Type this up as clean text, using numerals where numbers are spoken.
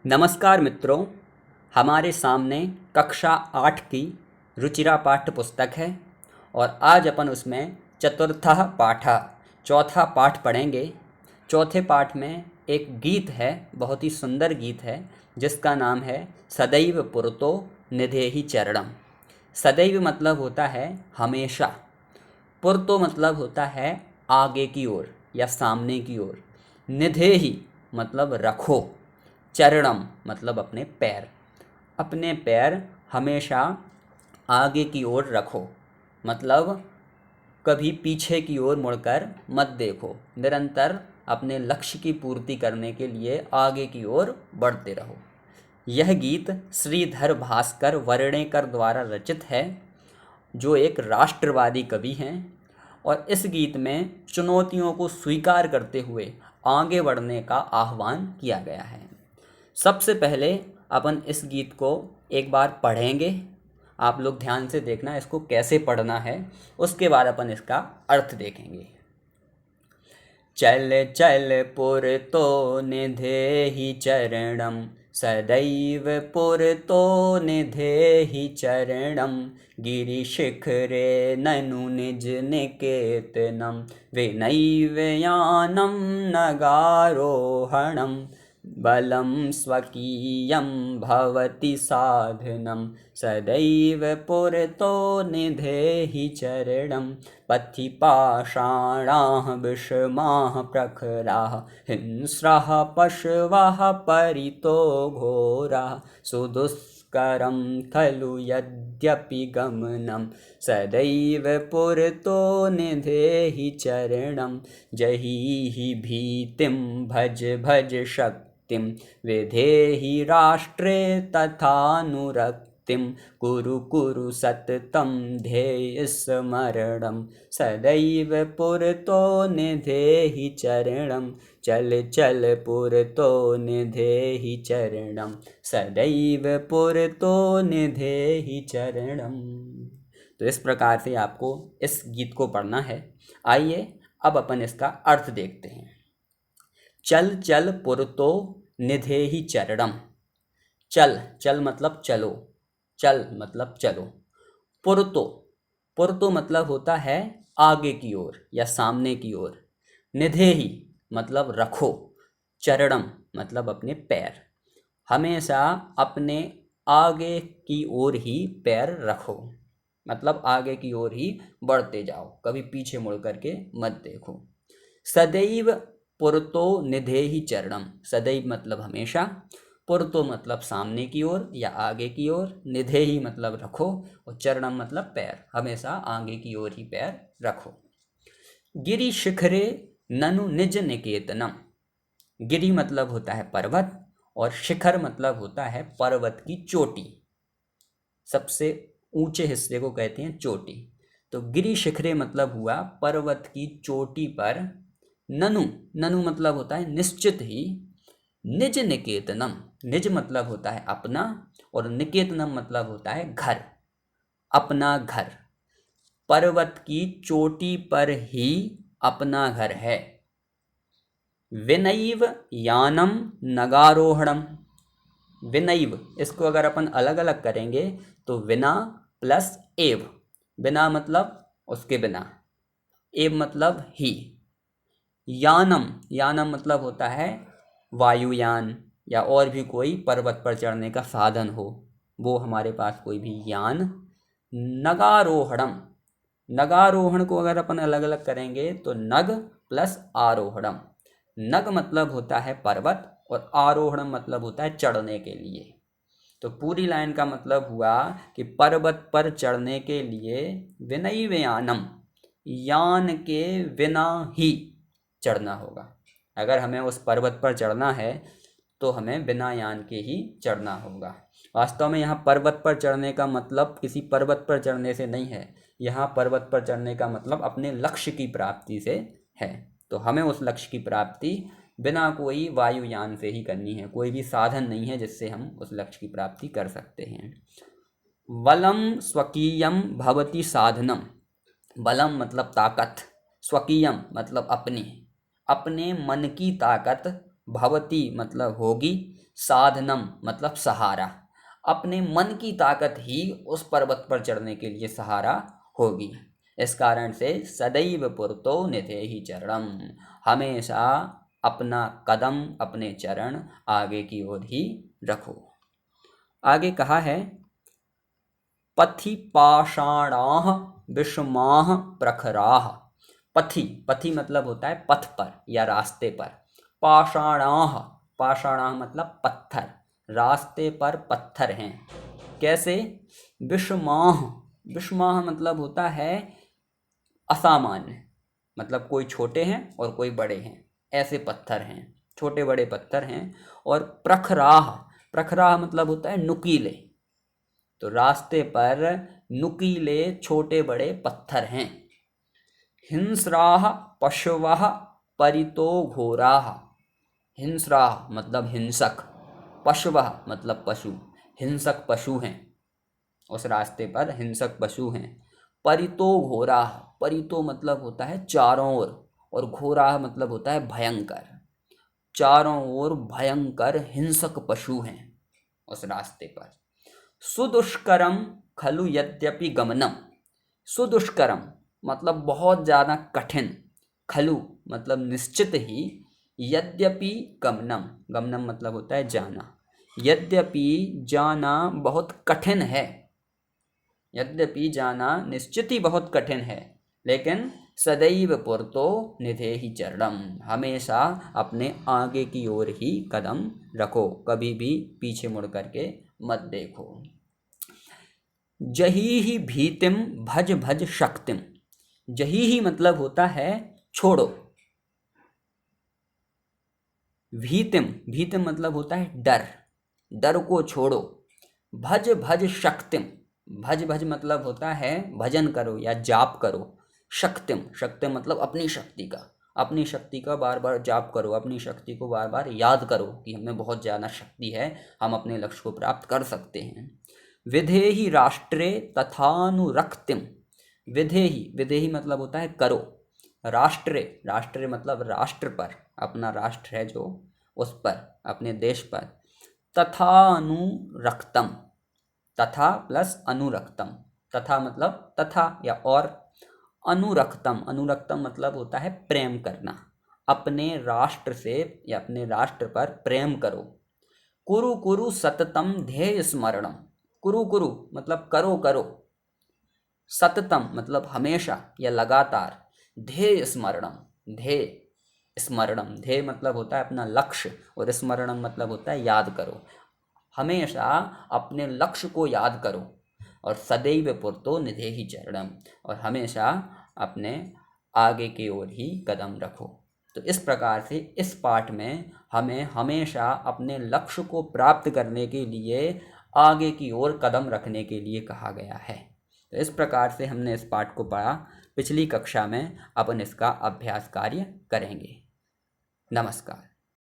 नमस्कार मित्रों। हमारे सामने कक्षा 8 की रुचिरा पाठ्य पुस्तक है और आज अपन उसमें चतुर्थः पाठः चौथा पाठ पढ़ेंगे। चौथे पाठ में एक गीत है, बहुत ही सुंदर गीत है जिसका नाम है सदैव पुरतो निधेहि चरणम। सदैव मतलब होता है हमेशा, पुरतो मतलब होता है आगे की ओर या सामने की ओर, निधेहि मतलब रखो, चरणम मतलब अपने पैर, अपने पैर हमेशा आगे की ओर रखो, मतलब कभी पीछे की ओर मुड़कर मत देखो, निरंतर अपने लक्ष्य की पूर्ति करने के लिए आगे की ओर बढ़ते रहो। यह गीत श्रीधर भास्कर वर्णेकर द्वारा रचित है, जो एक राष्ट्रवादी कवि हैं, और इस गीत में चुनौतियों को स्वीकार करते हुए आगे बढ़ने का आह्वान किया गया है। सबसे पहले अपन इस गीत को एक बार पढ़ेंगे। आप लोग ध्यान से देखना इसको कैसे पढ़ना है, उसके बाद अपन इसका अर्थ देखेंगे। चल चल पुरतो निधेहि चरणम, सदैव पुरतो निधेहि चरणम, गिरिशिखरे ननु निज निकेतनम, विनैव यानं नगारोहणम, बलं स्वकीयं भवति साधनं, सदैव पुरतो निधेहि चरणं, पथि पाषाणाः विषमाः प्रखराः, हिंस्राः पशवः परितो घोराः, सुदुष्करं खलु यद्यपि गमनं, सदैव पुरतो निधेहि चरणं, जहीहि भीतिं भज भज शक्तिं, विधेहि राष्ट्रे तथानुरक्तिं, कुरु कुरु सततं ध्येय स्मरणं, सदैव पुरतो निधेहि चरणं, चल चल पुरतो निधेहि चरणं, सदैव पुरतो निधेहि चरणं। तो इस प्रकार से आपको इस गीत को पढ़ना है। आइए अब अपन इसका अर्थ देखते हैं। चल चल पुरतो निधेहि चरणम। चल, चल मतलब चलो, चल मतलब चलो। पुरतो, पुरतो मतलब होता है आगे की ओर या सामने की ओर। निधेहि मतलब रखो, चरणम मतलब अपने पैर, हमेशा अपने आगे की ओर ही पैर रखो, मतलब आगे की ओर ही बढ़ते जाओ, कभी पीछे मुड़ करके मत देखो। सदैव पुरतो निधेहि चरणम, सदैव मतलब हमेशा, पुरतो मतलब सामने की ओर या आगे की ओर, निधेहि मतलब रखो, और चरणम मतलब पैर, हमेशा आगे की ओर ही पैर रखो। गिरि शिखरे ननु निज निकेतनम। गिरि मतलब होता है पर्वत और शिखर मतलब होता है पर्वत की चोटी, सबसे ऊंचे हिस्से को कहते हैं चोटी। तो गिरि शिखरे मतलब हुआ पर्वत की चोटी पर, ननु, ननु मतलब होता है निश्चित ही, निज निकेतनम, निज मतलब होता है अपना, और निकेतनम मतलब होता है घर, अपना घर, पर्वत की चोटी पर ही अपना घर है। विनैव यानम नगारोहणम। विनैव, इसको अगर अपन अलग अलग करेंगे तो विना प्लस एव, बिना मतलब उसके बिना, एव मतलब ही। यानम, यानम मतलब होता है वायुयान या और भी कोई पर्वत पर चढ़ने का साधन हो, वो हमारे पास कोई भी यान। नगारोहणम, नगारोहण को अगर अपन अलग अलग करेंगे तो नग प्लस आरोहणम। नग मतलब होता है पर्वत और आरोहणम मतलब होता है चढ़ने के लिए। तो पूरी लाइन का मतलब हुआ कि पर्वत पर चढ़ने के लिए विनैव यानम, यान के बिना ही चढ़ना होगा। अगर हमें उस पर्वत पर चढ़ना है तो हमें बिना यान के ही चढ़ना होगा। वास्तव में यहाँ पर्वत पर चढ़ने का मतलब किसी पर्वत पर चढ़ने से नहीं है, यहाँ पर्वत पर चढ़ने का मतलब अपने लक्ष्य की प्राप्ति से है। तो हमें उस लक्ष्य की प्राप्ति बिना कोई वायुयान से ही करनी है, कोई भी साधन नहीं है जिससे हम उस लक्ष्य की प्राप्ति कर सकते हैं। बलम स्वकीयम भवति साधनम। बलम मतलब ताकत, स्वकीयम मतलब अपने, अपने मन की ताकत, भवती मतलब होगी, साधनम मतलब सहारा। अपने मन की ताकत ही उस पर्वत पर चढ़ने के लिए सहारा होगी। इस कारण से सदैव पुरतो निधेहि चरणम, हमेशा अपना कदम, अपने चरण आगे की ओर ही रखो। आगे कहा है पथि पाषाणाः विषमाः प्रखराः। पथि, पथि मतलब होता है पथ पर या रास्ते पर। पाषाणाः, पाषाणाः मतलब पत्थर, रास्ते पर पत्थर हैं। कैसे? विषमाः, विषमाः मतलब होता है असामान्य, मतलब कोई छोटे हैं और कोई बड़े हैं, ऐसे पत्थर हैं, छोटे बड़े पत्थर हैं। और प्रखराः, प्रखराः मतलब होता है नुकीले, तो रास्ते पर नुकीले छोटे बड़े पत्थर हैं। हिंस्राः पशवः परितो घोराः। हिंस्राः मतलब हिंसक, पशवः मतलब पशु, हिंसक पशु हैं, उस रास्ते पर हिंसक पशु हैं। परितो घोराः, परितो मतलब होता है चारों ओर, और घोराः मतलब होता है भयंकर। चारों ओर भयंकर हिंसक पशु हैं उस रास्ते पर। सुदुष्करम खलु यद्यपि गमनम। सुदुष्करम मतलब बहुत ज़्यादा कठिन, खलु मतलब निश्चित ही, यद्यपि गमनम, गमनम मतलब होता है जाना, यद्यपि जाना बहुत कठिन है, यद्यपि जाना निश्चित ही बहुत कठिन है, लेकिन सदैव पुरतो निधेहि चरणम, हमेशा अपने आगे की ओर ही कदम रखो, कभी भी पीछे मुड़ करके मत देखो। जही ही भीतिम भज भज शक्तिम। जही ही मतलब होता है छोड़ो, भीतिम, भीतिम मतलब होता है डर, डर को छोड़ो। भज भज शक्तिम, भज भज मतलब होता है भजन करो या जाप करो। शक्तिम, शक्तिम मतलब अपनी शक्ति का, अपनी शक्ति का बार बार जाप करो, अपनी शक्ति को बार बार याद करो कि हमें बहुत ज़्यादा शक्ति है, हम अपने लक्ष्य को प्राप्त कर सकते हैं। विधेहि राष्ट्रे तथानुरक्तिम। विधेहि, विधेहि मतलब होता है करो। राष्ट्रे, राष्ट्रे मतलब राष्ट्र पर, अपना राष्ट्र है जो, उस पर, अपने देश पर। तथानुरक्तम, तथा प्लस अनुरक्तम, तथा मतलब तथा या और, अनुरक्तम, अनुरक्तम मतलब होता है प्रेम करना, अपने राष्ट्र से या अपने राष्ट्र पर प्रेम करो। कुरु कुरु सततम ध्येय स्मरणम। कुरु कुरु मतलब करो करो, सततम मतलब हमेशा या लगातार, ध्येय स्मरणम, ध्येय स्मरणम, ध्येय मतलब होता है अपना लक्ष्य, और स्मरणम मतलब होता है याद करो, हमेशा अपने लक्ष्य को याद करो। और सदैव पुरतो निधेहि चरणम, और हमेशा अपने आगे की ओर ही कदम रखो। तो इस प्रकार से इस पाठ में हमें हमेशा अपने लक्ष्य को प्राप्त करने के लिए आगे की ओर कदम रखने के लिए कहा गया है। तो इस प्रकार से हमने इस पाठ को पढ़ा। पिछली कक्षा में अपन इसका अभ्यास कार्य करेंगे। नमस्कार।